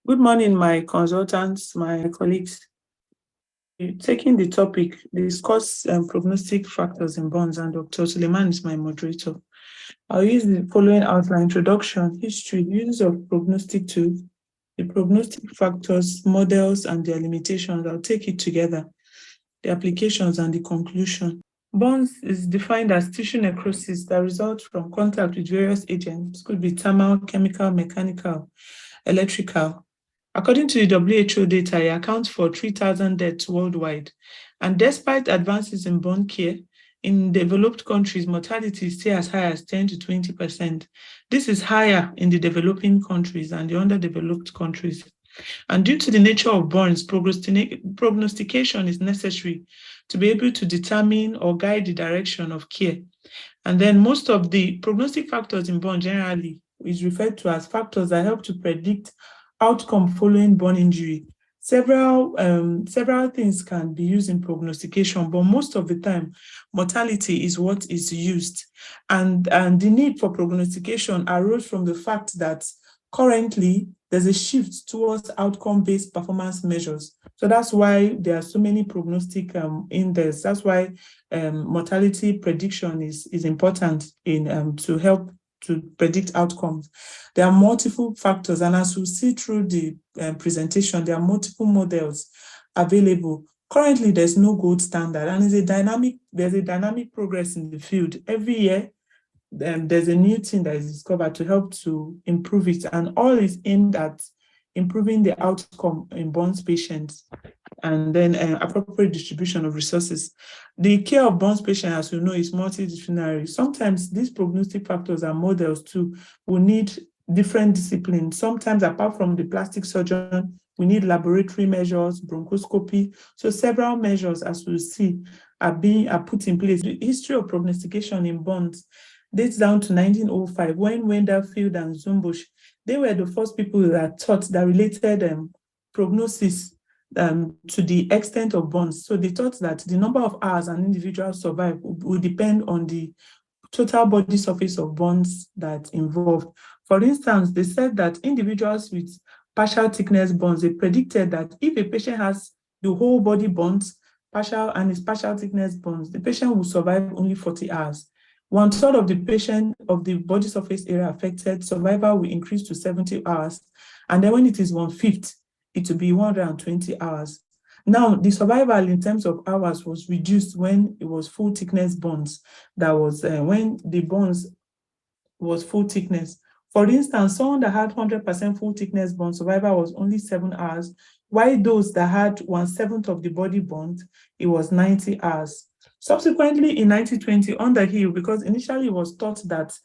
Good morning, my consultants, my colleagues. Taking the topic, discuss prognostic factors in burns, and Dr. Suleiman is my moderator. I'll use the following outline: introduction, history, uses of prognostic tools, the prognostic factors, models, and their limitations. I'll take it together, the applications and the conclusion. Burns is defined as tissue necrosis that results from contact with various agents. It could be thermal, chemical, mechanical, electrical. According to the WHO data, it accounts for 3,000 deaths worldwide. And despite advances in burn care, in developed countries, mortality is still as high as 10 to 20%. This is higher in the developing countries and the underdeveloped countries. And due to the nature of burns, prognostication is necessary to be able to determine or guide the direction of care. And then most of the prognostic factors in burn generally is referred to as factors that help to predict outcome following burn injury. Several things can be used in prognostication, but most of the time, mortality is what is used. And the need for prognostication arose from the fact that currently there's a shift towards outcome-based performance measures. So that's why there are so many prognostic index. That's why mortality prediction is important in to help to predict outcomes. There are multiple factors, and as we'll see through the presentation, there are multiple models available. Currently, there's no gold standard, and there's a dynamic progress in the field. Every year, there's a new thing that is discovered to help to improve it, and all is aimed at improving the outcome in burns patients, and then appropriate distribution of resources. The care of burns patients, as you know, is multidisciplinary. Sometimes these prognostic factors and models too will need different disciplines. Sometimes, apart from the plastic surgeon, we need laboratory measures, bronchoscopy. So several measures, as we'll see, are put in place. The history of prognostication in burns dates down to 1905, when Wenderfield and Zumbush, they were the first people that related prognosis to the extent of burns. So they thought that the number of hours an individual survive would depend on the total body surface of burns that involved. For instance, they said that individuals with partial thickness burns, they predicted that if a patient has the whole body burns, partial thickness burns, the patient will survive only 40 hours. 1/3 of the patient of the body surface area affected, survival will increase to 70 hours. And then when it is 1/5, it will be 120 hours. Now, the survival in terms of hours was reduced when it was full thickness burns. That was when the burns was full thickness. For instance, someone that had 100% full thickness burn, survival was only 7 hours, while those that had 1/7 of the body burnt, it was 90 hours. Subsequently, in 1920, Underhill, because initially it was thought that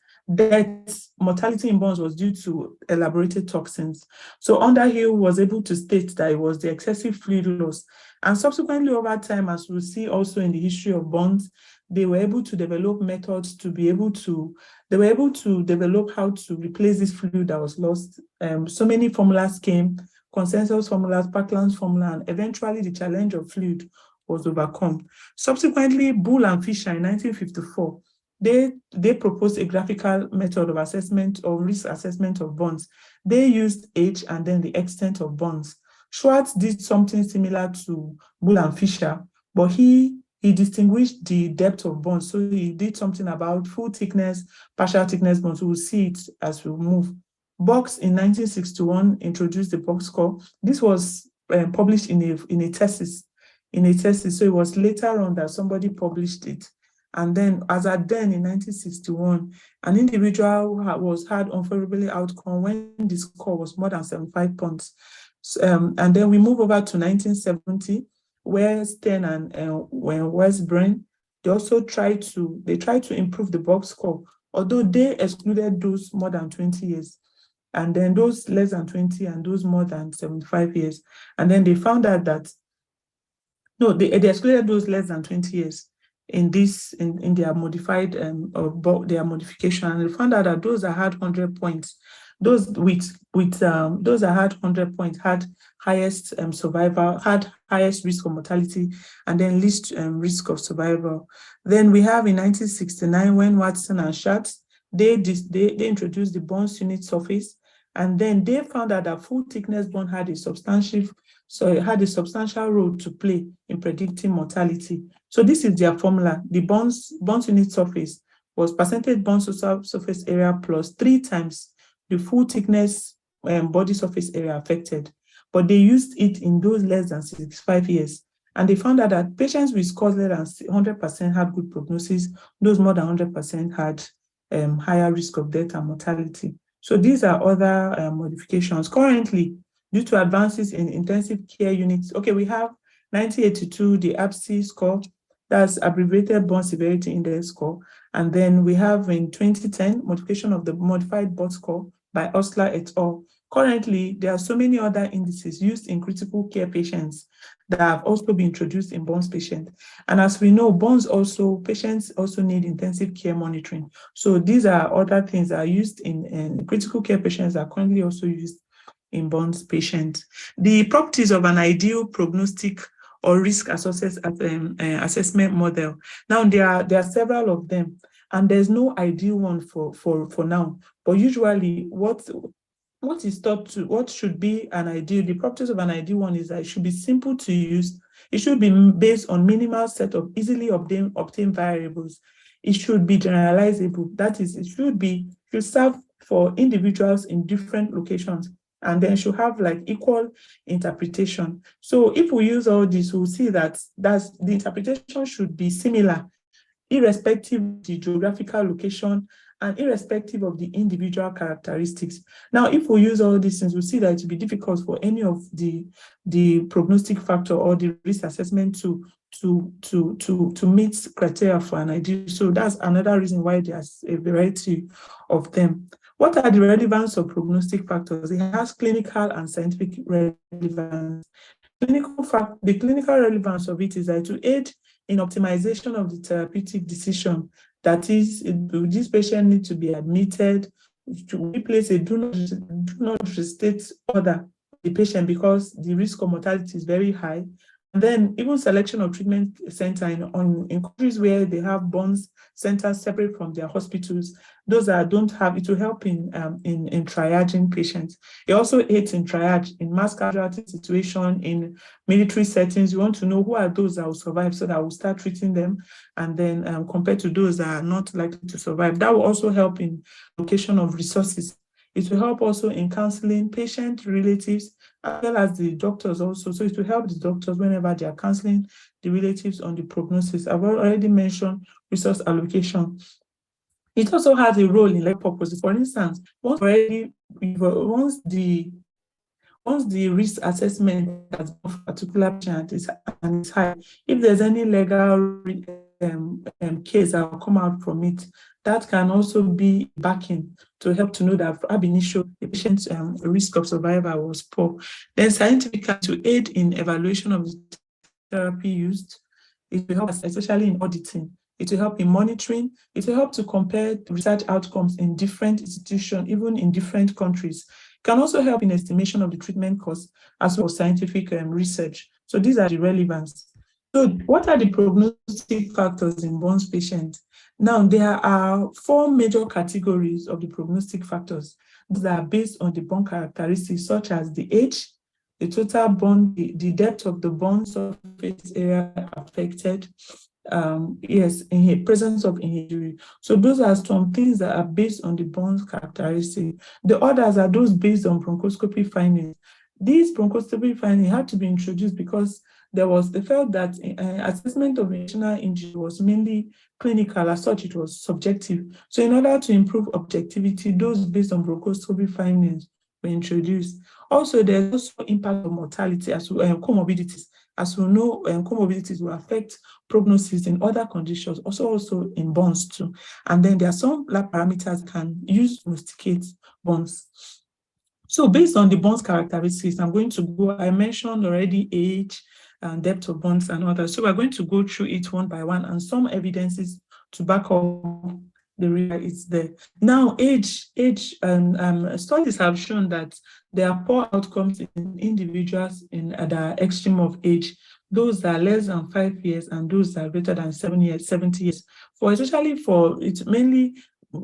mortality in burns was due to elaborated toxins. So Underhill was able to state that it was the excessive fluid loss. And subsequently, over time, as we'll see also in the history of burns, they were able to develop methods to be able to, develop how to replace this fluid that was lost. So many formulas came, consensus formulas, Parkland's formula, and eventually the challenge of fluid was overcome. Subsequently, Bull and Fisher in 1954, they proposed a graphical method of assessment or risk assessment of burns. They used age and then the extent of burns. Schwartz did something similar to Bull and Fisher, but he distinguished the depth of burns. So he did something about full thickness, partial thickness burns. We'll see it as we move. Box in 1961 introduced the box score. This was published in a thesis. So it was later on that somebody published it. And then, as at then in 1961, an individual had unfavorably outcome when the score was more than 75 points. And then we move over to 1970, where Stern and Bern, they also tried to improve the box score, although they excluded those more than 20 years, and then those less than 20 and those more than 75 years. And then they found out that, no, they excluded those less than 20 years in their modified their modification, and they found out that those that had 100 points, those that had 100 points had highest survival, had highest risk of mortality, and then least risk of survival. Then we have in 1969 when Watson and Schatz they introduced the burns unit surface, And then they found out that full thickness burn had a substantial role to play in predicting mortality. So this is their formula. The burns unit surface was percentage burn surface area plus 3 times the full thickness body surface area affected. But they used it in those less than 65 years. And they found out that patients with scores less than 100% had good prognosis. Those more than 100% had higher risk of death and mortality. So these are other modifications. Currently, due to advances in intensive care units, okay, we have 1982, the APSI score, that's abbreviated burn severity index score. And then we have in 2010, modification of the modified BOT score by Osler et al. Currently, there are so many other indices used in critical care patients that have also been introduced in burns patients. And as we know, patients also need intensive care monitoring. So these are other things that are used in critical care patients that are currently also used in burns patients. The properties of an ideal prognostic or risk assessment model. Now, there are several of them, and there's no ideal one for now. But usually, what is thought to, what should be an ideal, the properties of an ideal one is that it should be simple to use. It should be based on minimal set of easily obtained variables. It should be generalizable. That is, it should serve for individuals in different locations, and then should have like equal interpretation. So if we use all this, we'll see that the interpretation should be similar, irrespective of the geographical location and irrespective of the individual characteristics. Now, if we use all these things, we'll see that it will be difficult for any of the prognostic factor or the risk assessment to meet criteria for an ideal. So that's another reason why there's a variety of them. What are the relevance of prognostic factors? It has clinical and scientific relevance. The clinical relevance of it is that to aid in optimization of the therapeutic decision, that is, this patient needs to be admitted, to replace a do not restate order the patient because the risk of mortality is very high. And then even selection of treatment center in countries where they have burns centers separate from their hospitals, those that don't have, it will help in triaging patients. It also aids in triage in mass casualty situation, in military settings. You want to know who are those that will survive so that we'll start treating them, and then compared to those that are not likely to survive. That will also help in allocation of resources. It will help also in counseling patient relatives, as well as the doctors also. So it will help the doctors whenever they are counseling the relatives on the prognosis. I've already mentioned resource allocation. It also has a role in life purposes. For instance, once the risk assessment of a particular patient is high, if there's any legal case that will come out from it, that can also be backing to help to know that ab initio the patient's risk of survival was poor. Then scientifically, to aid in evaluation of the therapy used, it will help, especially in auditing. It will help in monitoring. It will help to compare research outcomes in different institutions, even in different countries. It can also help in estimation of the treatment costs as well as scientific research. So these are the relevance. So what are the prognostic factors in burns patients? Now, there are 4 major categories of the prognostic factors that are based on the burn characteristics, such as the age, the total burn, the depth of the burn surface area affected, in presence of injury. So those are some things that are based on the burn characteristics. The others are those based on bronchoscopy findings. These bronchoscopy findings had to be introduced because they felt that assessment of internal injury was mainly clinical, as such it was subjective. So in order to improve objectivity, those based on bronchoscopy findings were introduced. Also, there's also impact of mortality as comorbidities. As we know, comorbidities will affect prognosis in other conditions, also in burns too. And then there are some lab parameters that can use to prognosticate burns. So based on the burns characteristics, I mentioned already age and depth of burns and others. So we're going to go through it one by one, and some evidences to back up the reason it's there. Now, age studies have shown that there are poor outcomes in individuals in the extreme of age, those that are less than 5 years and those that are greater than 70 years. Especially for it's mainly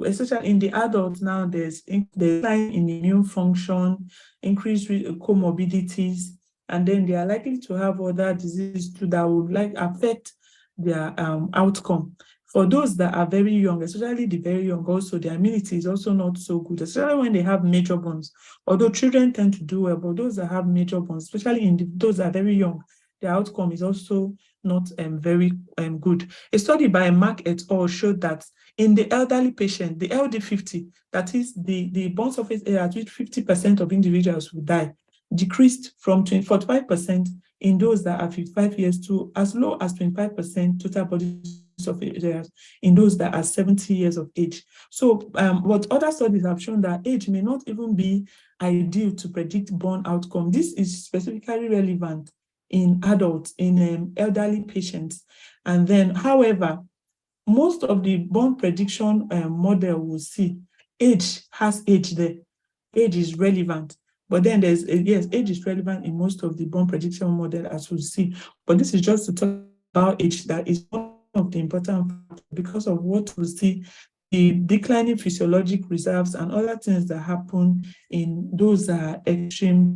especially in the adults now, there's decline in immune function, increased comorbidities, and then they are likely to have other diseases too that would affect their outcome. For those that are very young, especially the very young, also their immunity is also not so good, especially when they have major burns. Although children tend to do well, but those that have major burns, especially those that are very young, the outcome is also not very good. A study by Mark et al. Showed that in the elderly patient, the LD50, that is the burn surface area at which 50% of individuals will die, decreased from 45% in those that are 55 years to as low as 25% total body surface areas in those that are 70 years of age. So what other studies have shown that age may not even be ideal to predict burn outcome. This is specifically relevant in adults, in elderly patients. And then, however, most of the burn prediction model will see age has age there. Age is relevant. But then yes, age is relevant in most of the burn prediction model, as we'll see. But this is just to talk about age. That is one of the important factors because of what we see, the declining physiologic reserves and other things that happen in those extreme.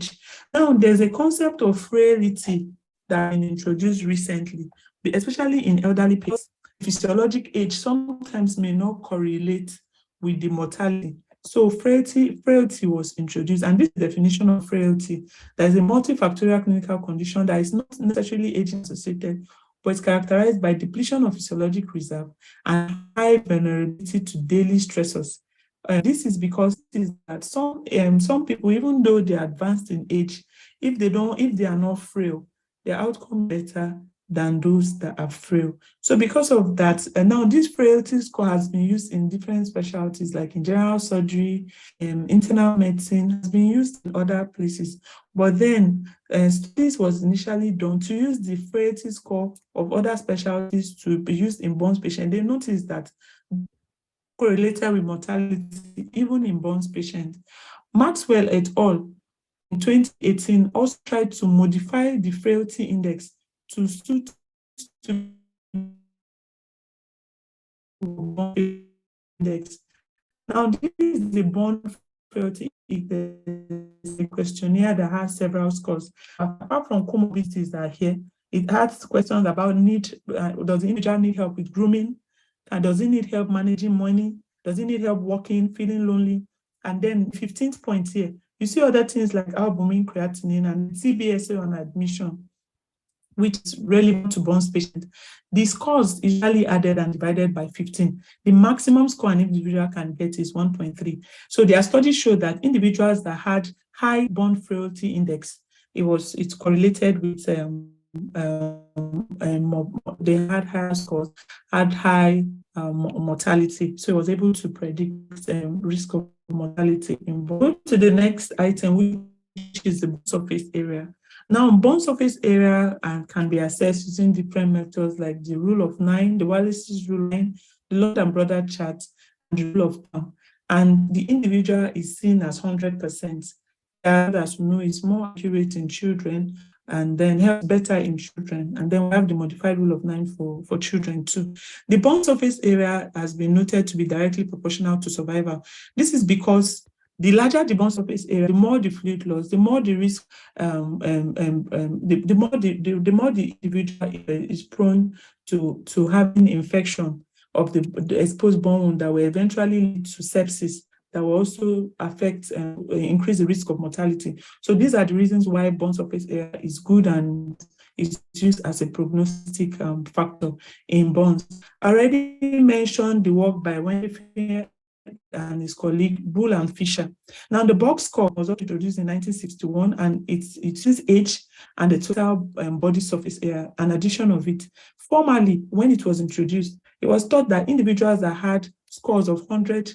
Now, there's a concept of frailty that has been introduced recently, especially in elderly patients. Physiologic age sometimes may not correlate with the mortality. So frailty was introduced, and this is the definition of frailty. There is a multifactorial clinical condition that is not necessarily age-associated, but it's characterized by depletion of physiologic reserve and high vulnerability to daily stressors. This is because that some people, even though they are advanced in age, if they are not frail, their outcome better than those that are frail. So because of that, now this frailty score has been used in different specialties, like in general surgery, internal medicine, has been used in other places. But then studies was initially done to use the frailty score of other specialties to be used in burns patients. They noticed that correlated with mortality, even in burns patients. Maxwell et al. In 2018 also tried to modify the frailty index to suit to index. Now, this is the burn frailty index, a questionnaire that has several scores. Apart from comorbidities that are here, it asks questions about does the individual need help with grooming? And does he need help managing money? Does he need help walking, feeling lonely? And then 15th point here, you see other things like albumin, creatinine, and CBSA on admission, which is relevant to burns patients. The scores is usually added and divided by 15. The maximum score an individual can get is 1.3. So their studies show that individuals that had high burn frailty index, it's correlated with they had higher scores, had high mortality. So it was able to predict risk of mortality in burn. Go to the next item, which is the burn surface area. Now, burn surface area can be assessed using different methods like the rule of 9, the Wallace's rule 9, the Lord and Brother chart, and the rule of thumb. And the individual is seen as 100%. As we know, is more accurate in children and then helps better in children. And then we have the modified rule of 9 for children too. The burn surface area has been noted to be directly proportional to survival. This is because the larger the burn surface area, the more the fluid loss, the more the risk, the more the individual is prone to having infection of the exposed burn wound that will eventually lead to sepsis, that will also affect increase the risk of mortality. So these are the reasons why burn surface area is good and is used as a prognostic factor in burns. I already mentioned the work by Wendy and his colleague Bull and Fisher. Now, the box score was introduced in 1961, and it is age and the total body surface area, an addition of it. Formerly, when it was introduced, it was thought that individuals that had scores of 100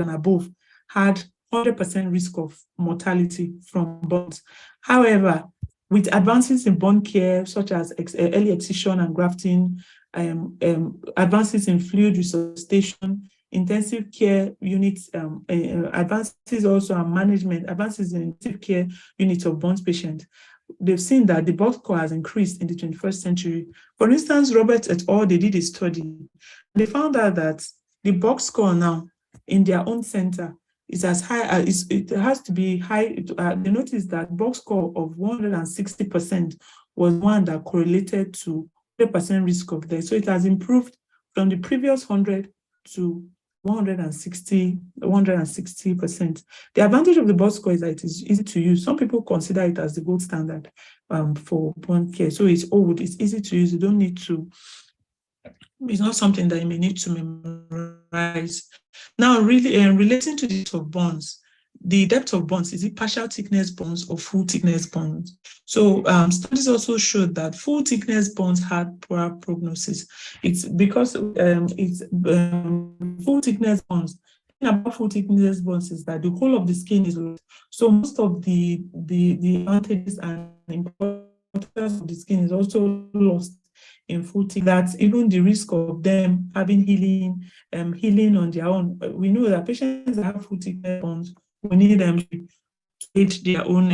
and above had 100% risk of mortality from burns. However, with advances in burn care, such as early excision and grafting, advances in fluid resuscitation, intensive care units, advances also in management, advances in intensive care units of burns patients, they've seen that the box score has increased in the 21st century. For instance, Robert et al., they did a study. They found out that The box score now in their own center is as high as it has to be high. They noticed that box score of 160% was one that correlated to 100% risk of death. So it has improved from the previous 100 to 160%. The advantage of the box score is that it is easy to use. Some people consider it as the gold standard for burn care. So it's old, it's easy to use. You don't need to. It's not something that you may need to memorize. Now, really, relating to the depth of burns, the depth of burns, is it partial thickness burns or full thickness burns? So studies also showed that full thickness burns had poor prognosis. It's because it's full thickness burns. The thing about full thickness burns is that the whole of the skin is lost. So most of the advantages and importance of the skin is also lost in full thickness. That even the risk of them having healing on their own. We know that patients that have full thickness burns, we need them to aid their own.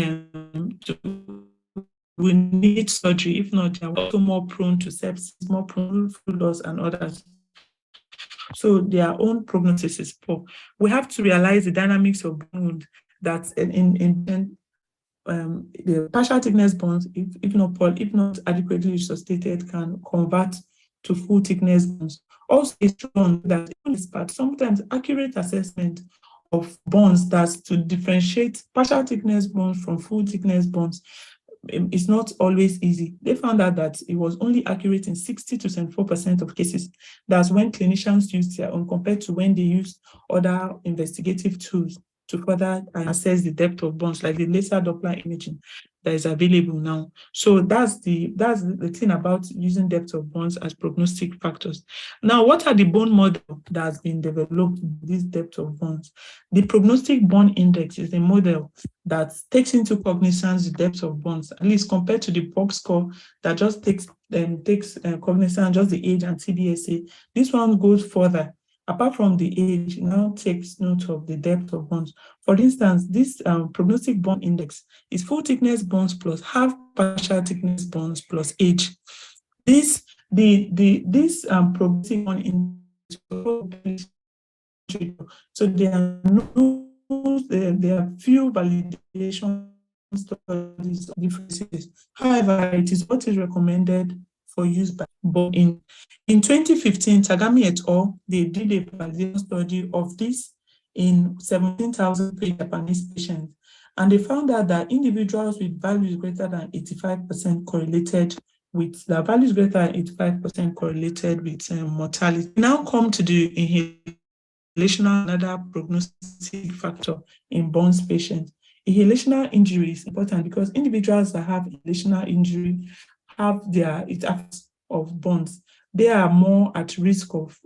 We need surgery. If not, they are also more prone to sepsis, more prone to fluid loss, and others. So their own prognosis is poor. We have to realize the dynamics of burn wound, that in the partial thickness burns, if not adequately resuscitated, can convert to full thickness burns. Also, it's shown that in this part, sometimes accurate assessment of burns, that's to differentiate partial thickness burns from full thickness burns, is not always easy. They found out that it was only accurate in 60 to 74% of cases. That's when clinicians used their own, compared to when they used other investigative tools to further assess the depth of burns, like the laser Doppler imaging that is available now. So that's the thing about using depth of burns as prognostic factors. Now, what are the bone model that has been developed with this depth of burns? The prognostic burn index is a model that takes into cognizance the depth of burns, at least compared to the box score that just takes cognizance just the age and TBSA. This one goes further. Apart from the age, now takes note of the depth of burns. For instance, this prognostic burn index is full thickness burns plus half partial thickness burns plus age. This prognostic burn index, so there are few validation studies of differences. However, it is what is recommended for use by burn. In 2015, Tagami et al., they did a validation study of this in 17,000 Japanese patients, and they found out that individuals with values greater than 85% correlated with the values greater than 85% correlated with mortality. Now come to the inhalational, another prognostic factor in burns patients. Inhalational injury is important because individuals that have inhalational injury have it affects of burns. They are more at risk of,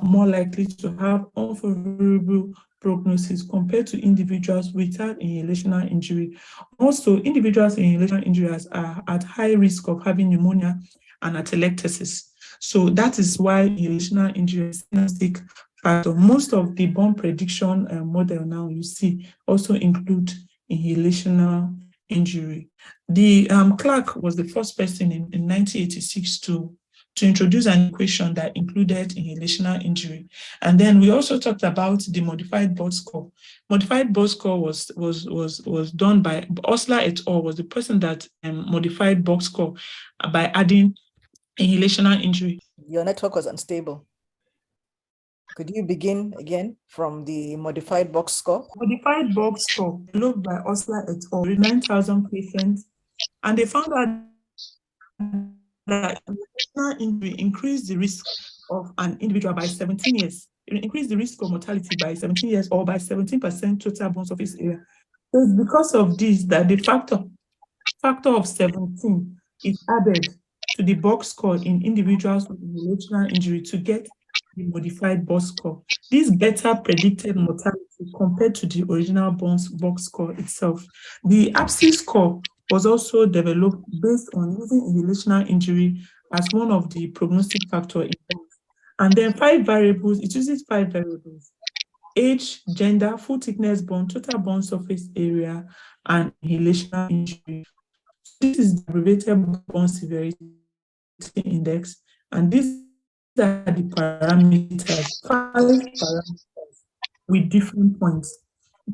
more likely to have unfavorable prognosis compared to individuals without inhalational injury. Also, individuals with inhalational injuries are at high risk of having pneumonia and atelectasis. So that is why inhalational injury is a diagnostic factor. Most of the burn prediction model now you see also include inhalational injury. The Clark was the first person in 1986 to introduce an equation that included inhalational injury. And then we also talked about the modified box score. Modified box score was done by Osler et al. Was the person that modified box score by adding inhalational injury. Your network was unstable. Could you begin again from the modified box score? Modified box score developed by Osler et al. 9,000 patients, and they found out that inhalational injury increased the risk of an individual by 17 years. It increased the risk of mortality by 17 years or by 17% total burn surface area. So it's because of this that the factor of 17 is added to the box score in individuals with inhalational injury to get the modified box score. This better predicted mortality compared to the original box score itself. The APSI score was also developed based on using inhalational injury as one of the prognostic factors in burns. And then it uses 5 variables: age, gender, full thickness burn, total burn surface area, and inhalational injury. This is the abbreviated burn severity index, and this are the parameters, 5 parameters with different points.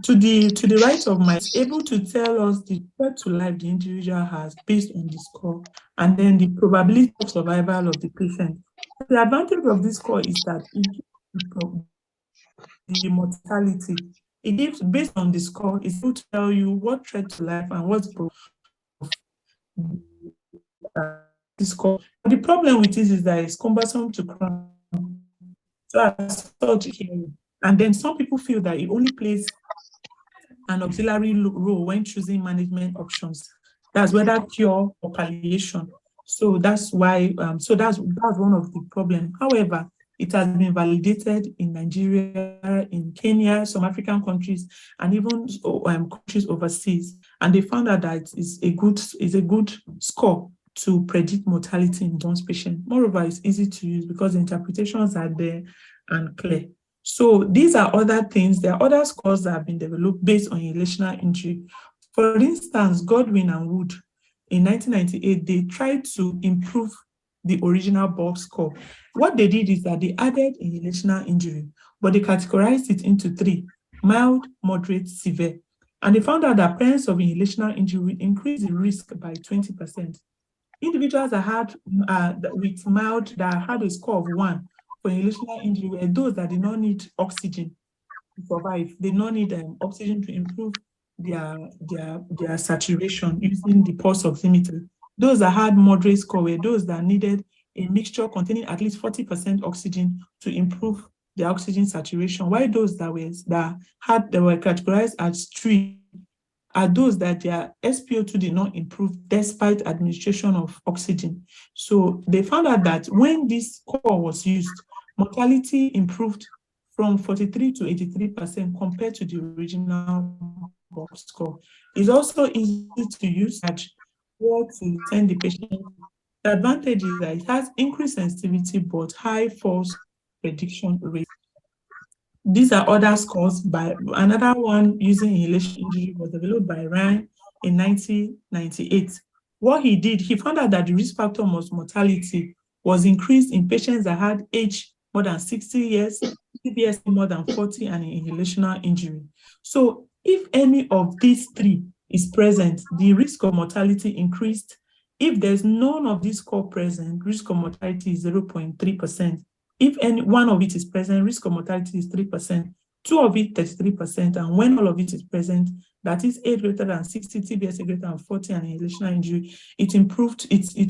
To the right of my, it's able to tell us the threat to life the individual has based on the score, and then the probability of survival of the patient. The advantage of this score is that it gives the mortality. It gives, based on the score, it's able to tell you what threat to life and what's the score. The problem with this is that it's cumbersome to crack. So as such here, and then some people feel that it only plays an auxiliary role when choosing management options. That's whether cure or palliation. So that's why, that's one of the problems. However, it has been validated in Nigeria, in Kenya, some African countries, and even countries overseas. And they found out that it's a good score to predict mortality in those patients. Moreover, it's easy to use because the interpretations are there and clear. So these are other things. There are other scores that have been developed based on inhalational injury. For instance, Godwin and Wood in 1998, they tried to improve the original box score. What they did is that they added inhalational injury, but they categorized it into 3: mild, moderate, severe. And they found out that presence of inhalational injury increased the risk by 20%. Individuals that had with mild, that had a score of 1 for inhalational injury were those that did not need oxygen to survive. They did not need oxygen to improve their saturation using the pulse oximeter. Those that had moderate score were those that needed a mixture containing at least 40% oxygen to improve the oxygen saturation, while those that were categorized as 3 are those that their SpO2 did not improve despite administration of oxygen. So they found out that when this score was used, mortality improved from 43 to 83% compared to the original box score. It's also easy to use or to send the patient. The advantage is that it has increased sensitivity but high false prediction rate. These are other scores. By another one using inhalation injury was developed by Ryan in 1998. What he did, he found out that the risk factor of mortality was increased in patients that had age more than 60 years, CBS more than 40, and inhalational injury. So if any of these 3 is present, the risk of mortality increased. If there's none of this score present, risk of mortality is 0.3%. If any one of it is present, risk of mortality is 3%, 2 of it 33%, and when all of it is present, that is age greater than 60, TBS greater than 40, and inhalational injury, it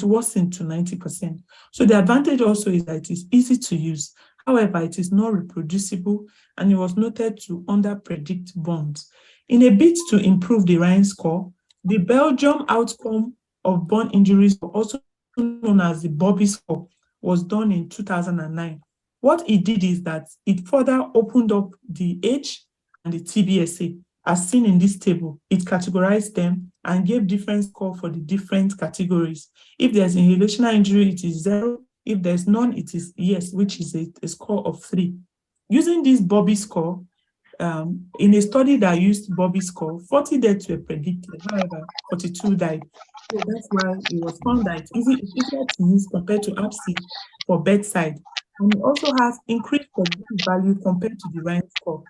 worsened to 90%. So the advantage also is that it is easy to use. However, it is not reproducible, and it was noted to under-predict burns. In a bid to improve the Ryan score, the Belgium outcome of burn injuries, also known as the Bobby score, was done in 2009. What it did is that it further opened up the age and the TBSA. As seen in this table, it categorized them and gave different score for the different categories. If there's inhalational injury, it is 0. If there's none, it is yes, which is a score of 3. Using this Bobby score, in a study that used Bobby score, 40 deaths were predicted. However, 42 died. So that's why it was found that it's easier to use compared to APSI for bedside. And it also has increased predictive value compared to the Ryan score.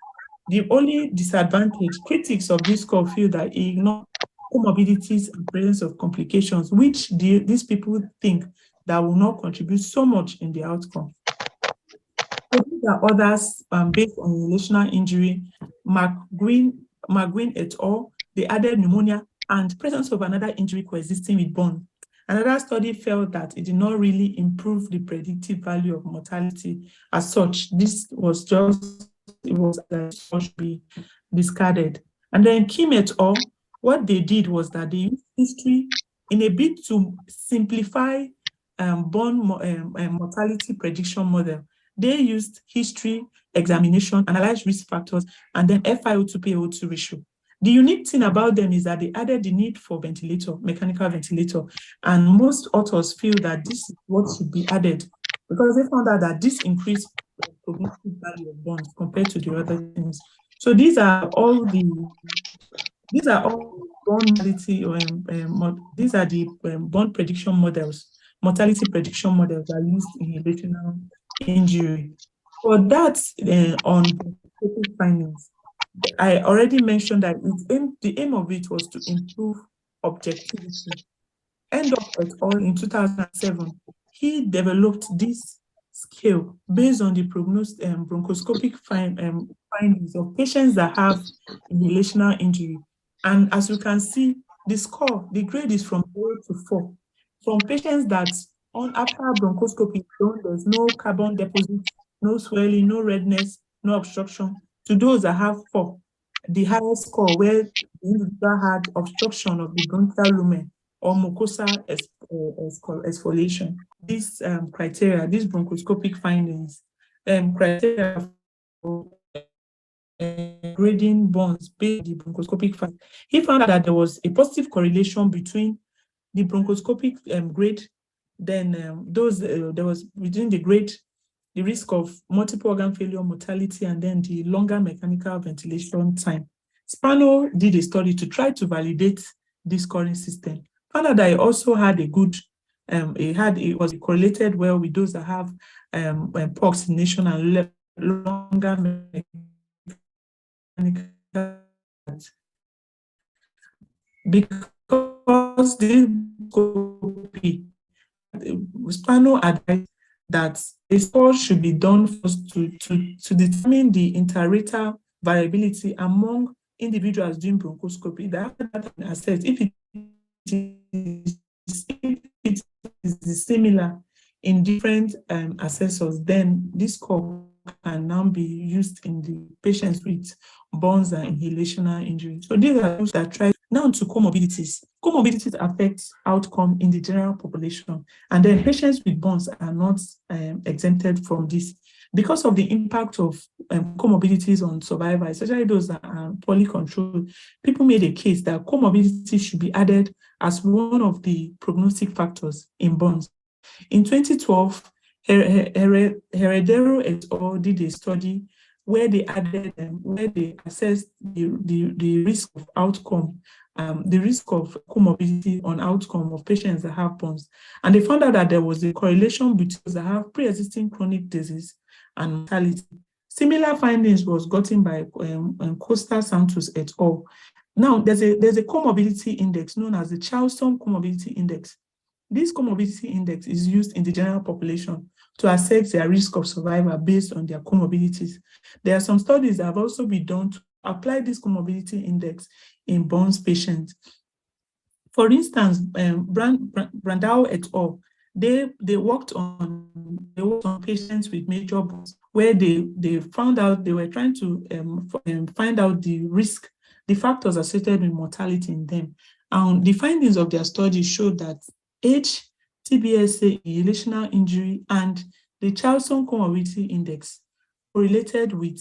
The only disadvantage, critics of this score feel that it ignores comorbidities and presence of complications, which these people think that will not contribute so much in the outcome. So these are others based on inhalational injury. McGuinn et al., they added pneumonia and presence of another injury coexisting with burn. Another study felt that it did not really improve the predictive value of mortality as such. This was should be discarded. And then Kim et al., what they did was that they used history in a bid to simplify burn mortality prediction model. They used history, examination, analyzed risk factors, and then FiO2 PaO2 ratio. The unique thing about them is that they added the need for ventilator, mechanical ventilator, and most authors feel that this is what should be added because they found out that this increased prognostic value of burns compared to the other things. So these are all burn mortality, these are the burn prediction models, mortality prediction models that are used in inhalational injury. For that, on findings, I already mentioned that the aim of it was to improve objectivity. End up et al. In 2007, he developed this scale based on the bronchoscopic findings of patients that have inhalational injury. And as you can see, the score, the grade is from 0 to 4. From patients that after bronchoscopy, there's no carbon deposit, no swelling, no redness, no obstruction, to those that have 4. The highest score where the individual had obstruction of the bronchial lumen or mucosal exfoliation. These criteria, these bronchoscopic findings, criteria for grading bonds based on the bronchoscopic findings. He found out that there was a positive correlation between the bronchoscopic grade, then there was between the grade, the risk of multiple organ failure, mortality, and then the longer mechanical ventilation time. Spano did a study to try to validate this scoring system. Found out that it also had a good, it was correlated well with those that have poor oxygenation and longer mechanical. Because this Spano advised that a score should be done first to determine the inter-rater variability among individuals doing bronchoscopy. That assess if it is similar in different assessors, then this score can now be used in the patients with burns and inhalational injury. So these are those that try now to comorbidities. Comorbidities affect outcome in the general population, and then patients with burns are not exempted from this. Because of the impact of comorbidities on survival, especially those that are poorly controlled, people made a case that comorbidities should be added as one of the prognostic factors in burns. In 2012, Heredero et al. Did a study where they added, where they assessed the risk of outcome, the risk of comorbidity on outcome of patients that have burns. And they found out that there was a correlation between those that have pre-existing chronic disease and mortality. Similar findings was gotten by Costa Santos et al. Now, there's a comorbidity index known as the Charleston Comorbidity Index. This comorbidity index is used in the general population to assess their risk of survival based on their comorbidities. There are some studies that have also been done to apply this comorbidity index in burns patients. For instance, Brandau et al., they worked on patients with major burns where they found out, they were trying to find out the risk, the factors associated with mortality in them. And the findings of their study showed that age, TBSA, inhalational injury, and the Charleston Comorbidity Index correlated with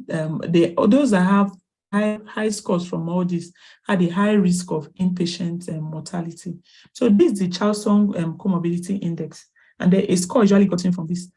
those that have high scores from all this had a high risk of inpatient mortality. So this is the Charleston Comorbidity Index, and a score usually gotten from this.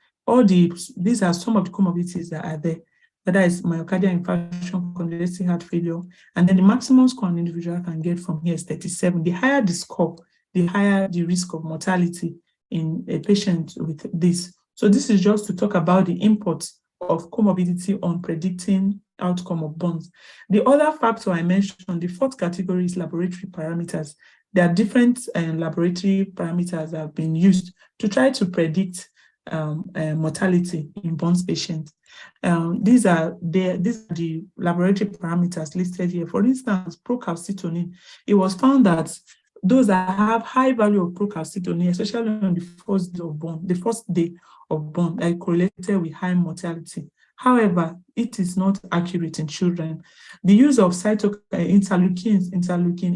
These are some of the comorbidities that are there. Whether it's myocardial infarction, congestive heart failure, and then the maximum score an individual can get from here is 37. The higher the score, the higher the risk of mortality in a patient with this. So this is just to talk about the import of comorbidity on predicting outcome of burns. The other factor I mentioned, the fourth category, is laboratory parameters. There are different laboratory parameters that have been used to try to predict mortality in burns patients. These are the laboratory parameters listed here. For instance, procalcitonin. It was found that those that have high value of procalcitonin, especially on the first day of burn, are correlated with high mortality. However, it is not accurate in children. The use of interleukin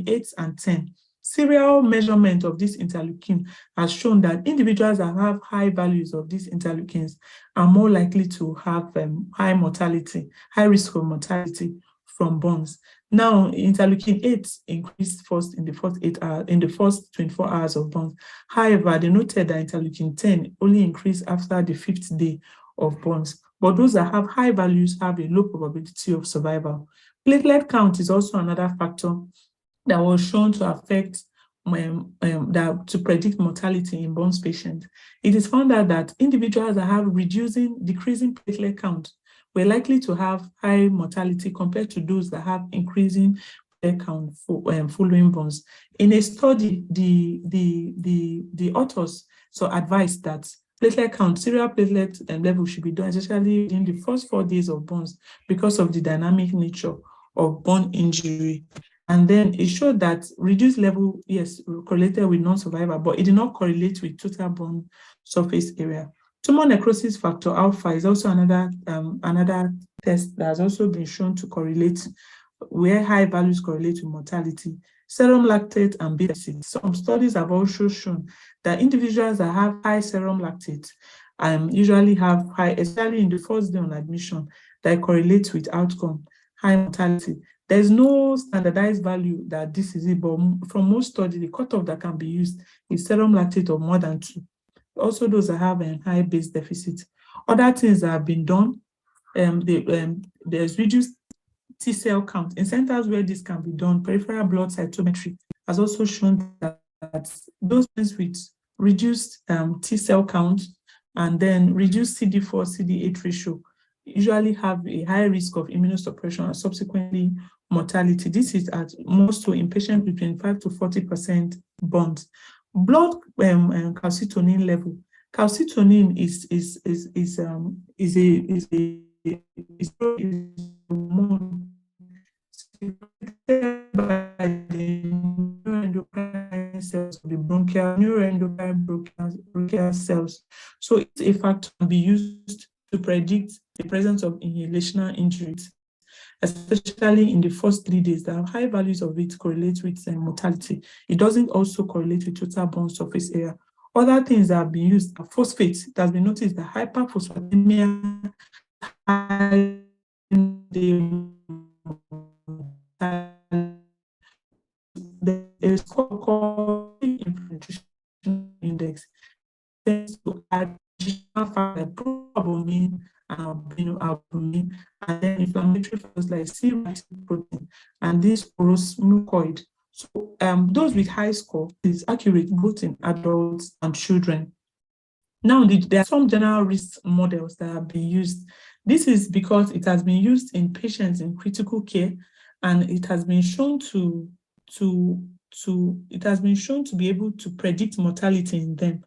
8 and 10, serial measurement of this interleukin has shown that individuals that have high values of these interleukins are more likely to have high risk of mortality from burns. Now, interleukin 8 increased first in the first 24 hours of burns. However, they noted that interleukin 10 only increased after the 5th day of burns. But those that have high values have a low probability of survival. Platelet count is also another factor that was shown to affect that to predict mortality in burns patients. It is found out that individuals that have decreasing platelet count were likely to have high mortality compared to those that have increasing platelet count following burns. In a study, the authors advised that platelet count, serial platelet level should be done, especially in the first 4 days of burns, because of the dynamic nature of burn injury. And then it showed that reduced level, yes, correlated with non-survivor, but it did not correlate with total burn surface area. Tumor necrosis factor alpha is also another test that has also been shown to correlate, where high values correlate with mortality. Serum lactate and beta acids. Some studies have also shown that individuals that have high serum lactate usually have high, especially in the first day on admission, that correlates with outcome, high mortality. There's no standardized value that this is it, but from most studies, the cutoff that can be used is serum lactate of more than 2. Also, those that have a high base deficit. Other things that have been done, there's reduced T cell count. In centers where this can be done, peripheral blood cytometry has also shown that those patients with reduced T cell count and then reduced CD4, CD8 ratio usually have a high risk of immunosuppression and subsequently mortality. This is at most so in patients between 5 to 40% burns. Blood calcitonin level. Calcitonin is a hormone secreted by the neuroendocrine cells of the neuroendocrine cells. So it's a factor to be used to predict the presence of inhalational injuries, especially in the first 3 days. That high values of it correlate with mortality. It doesn't also correlate with total burn surface area. Other things that have been used are phosphates. It has been noticed that hyperphosphatemia there is called infiltration index tends to add additional factors like proalbumin and albumin, and then inflammatory factors like C-reactive protein and this porous mucoid. So those with high score is accurate both in adults and children. Now, there are some general risk models that have been used. This is because it has been used in patients in critical care, and it has been shown to be able to predict mortality in them.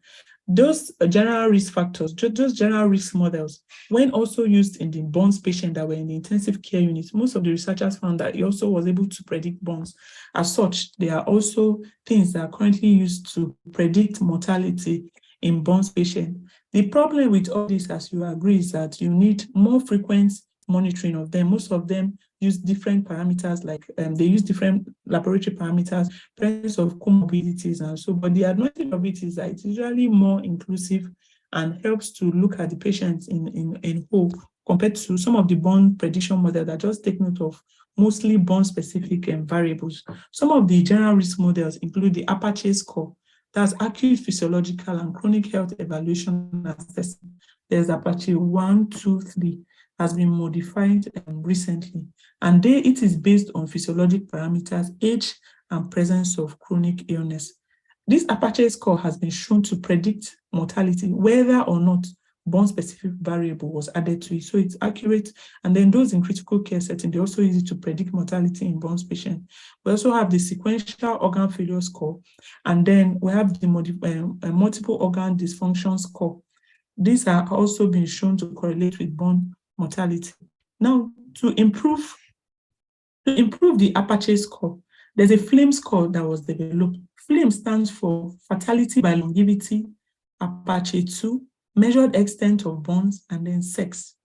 Those general risk factors, those general risk models, when also used in the burns patients that were in the intensive care unit, most of the researchers found that it also was able to predict burns. As such, there are also things that are currently used to predict mortality in burns patients. The problem with all this, as you agree, is that you need more frequent monitoring of them. Most of them use different parameters, like they use different laboratory parameters, presence of comorbidities and so, but the advantage of it is that it's usually more inclusive and helps to look at the patients in whole, compared to some of the burn prediction models that just take note of mostly burn specific variables. Some of the general risk models include the Apache score. That's acute physiological and chronic health evaluation assessment. There's Apache 1, 2, 3, has been modified recently. And it is based on physiologic parameters, age, and presence of chronic illness. This Apache score has been shown to predict mortality, whether or not burn-specific variable was added to it. So it's accurate. And then those in critical care setting, they also use it to predict mortality in burns patients. We also have the sequential organ failure score. And then we have the multiple organ dysfunction score. These are also been shown to correlate with burn mortality. Now, to improve the Apache score, there's a FLAME score that was developed. FLAME stands for Fatality by Longevity, Apache 2, Measured Extent of Burns, and then Sex.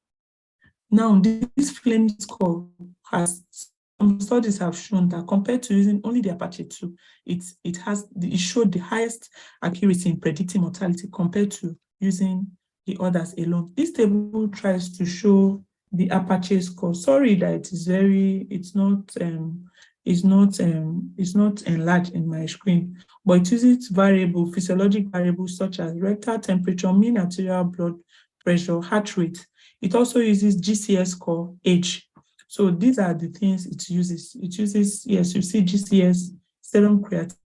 Now, this FLAME score some studies have shown that compared to using only the Apache 2, it showed the highest accuracy in predicting mortality compared to using the others alone. This table tries to show the Apache score. Sorry that it's not enlarged in my screen, but it uses physiologic variables such as rectal temperature, mean arterial blood pressure, heart rate. It also uses GCS score, age. So these are the things it uses. It uses, yes, you see GCS, serum creatinine.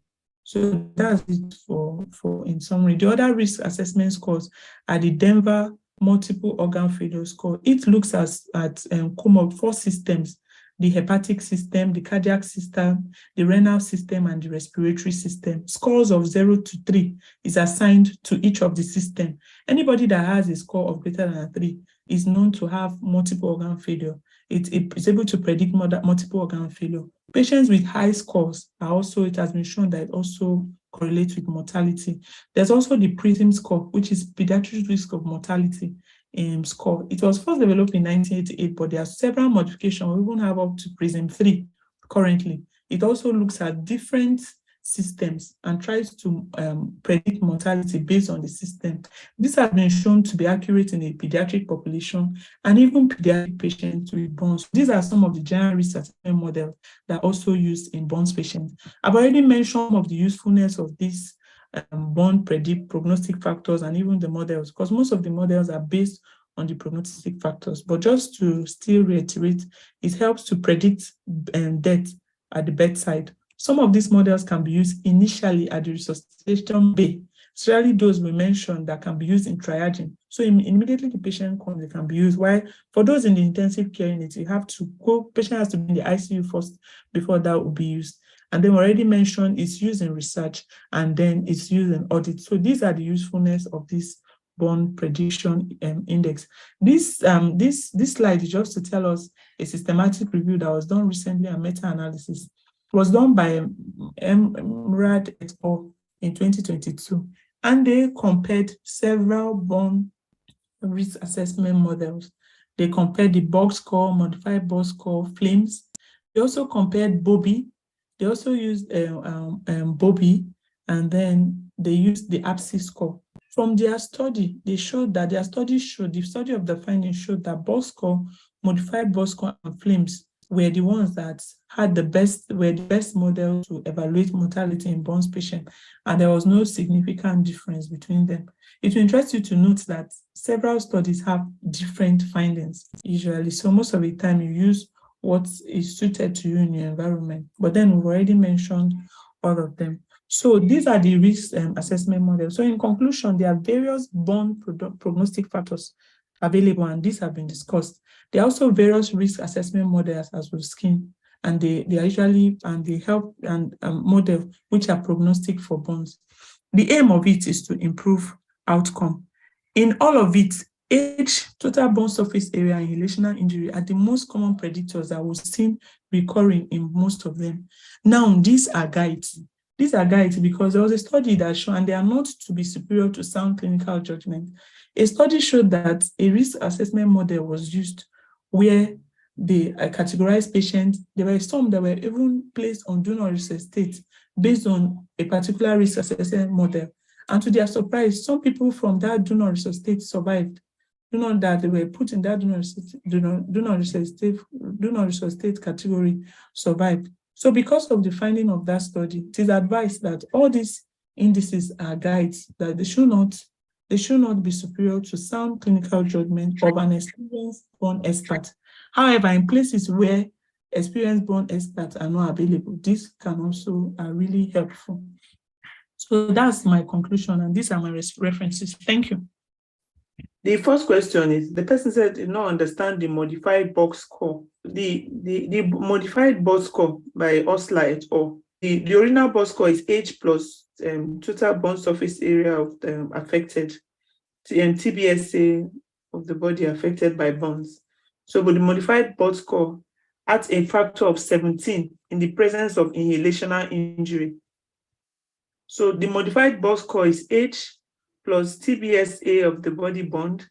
So that's it for in summary. The other risk assessment scores are the Denver multiple organ failure score. It looks at 4 systems: the hepatic system, the cardiac system, the renal system, and the respiratory system. Scores of 0 to 3 is assigned to each of the systems. Anybody that has a score of greater than 3 is known to have multiple organ failure. It's able to predict multiple organ failure. Patients with high scores are also, it has been shown that it also correlates with mortality. There's also the PRISM score, which is pediatric risk of mortality score. It was first developed in 1988, but there are several modifications. We even have up to PRISM 3 currently. It also looks at different systems and tries to predict mortality based on the system. This has been shown to be accurate in a pediatric population and even pediatric patients with burns. These are some of the general risk assessment models that are also used in burns patients. I've already mentioned some of the usefulness of these burn prognostic factors and even the models, because most of the models are based on the prognostic factors. But just to still reiterate, it helps to predict death at the bedside. Some of these models can be used initially at the resuscitation bay, especially those we mentioned that can be used in triaging. So immediately the patient comes, they can be used. While for those in the intensive care unit, you have to go, patient has to be in the ICU first before that will be used. And then already mentioned it's used in research and then it's used in audit. So these are the usefulness of this burn prediction index. This slide is just to tell us a systematic review that was done recently, a meta-analysis. It was done by Mrad et al. In 2022, and they compared several burn risk assessment models. They compared the box score, modified box score, flames. They also compared Bobby. They also used Bobby, and then they used the APSI score. From their study, they showed that the study of the findings showed that box score, modified box score, and flames were the ones that had the best model to evaluate mortality in burns patients, and there was no significant difference between them. It will interest you to note that several studies have different findings usually. So most of the time you use what is suited to you in your environment. But then we've already mentioned all of them. So these are the risk assessment models. So in conclusion, there are various burn prognostic factors available, and these have been discussed. There are also various risk assessment models as we've seen, and they are usually, and they help and model which are prognostic for burns. The aim of it is to improve outcome. In all of it, age, total burn surface area, and inhalational injury are the most common predictors that we've seen recurring in most of them. Now, these are guides. These are guides because there was a study that showed, and they are not to be superior to sound clinical judgment. A study showed that a risk assessment model was used where they categorized patients. There were some that were even placed on do not resuscitate based on a particular risk assessment model. And to their surprise, some people from that do not resuscitate survived. Do not that they were put in that do not resuscitate category survived. So because of the finding of that study, it is advised that all these indices are guides, that they should not be superior to sound clinical judgment of an experienced burn expert. However, in places where experienced burn experts are not available, this can also are really helpful. So that's my conclusion, and these are my references. Thank you. The first question is, the person said did not understand the modified box score. The modified box score by Osler et al. The original box score is age plus total burn surface area of affected, TBSA of the body affected by burns. So, but the modified box score adds a factor of 17 in the presence of inhalational injury. So the modified box score is age plus TBSA of the body bond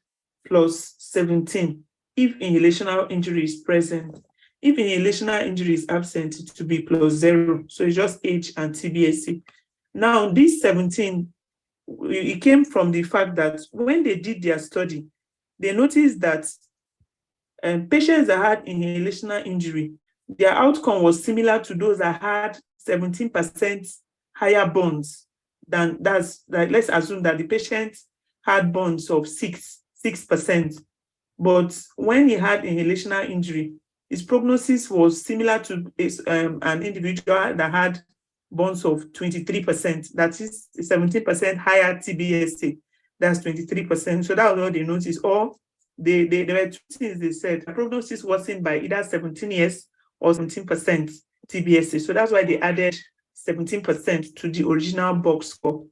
plus 17 if inhalational injury is present. If inhalational injury is absent, it will be plus 0. So it's just age and TBSA. Now, this 17, it came from the fact that when they did their study, they noticed that patients that had inhalational injury, their outcome was similar to those that had 17% higher burns than that's like, let's assume that the patient had burns of 6%. But when he had inhalational injury, his prognosis was similar to an individual that had burns of 23%. That is 17% higher TBSA. That's 23%. So that was all they noticed. Or there were two things they said. The prognosis worsened by either 17 years or 17% TBSA. So that's why they added 17% to the original box score.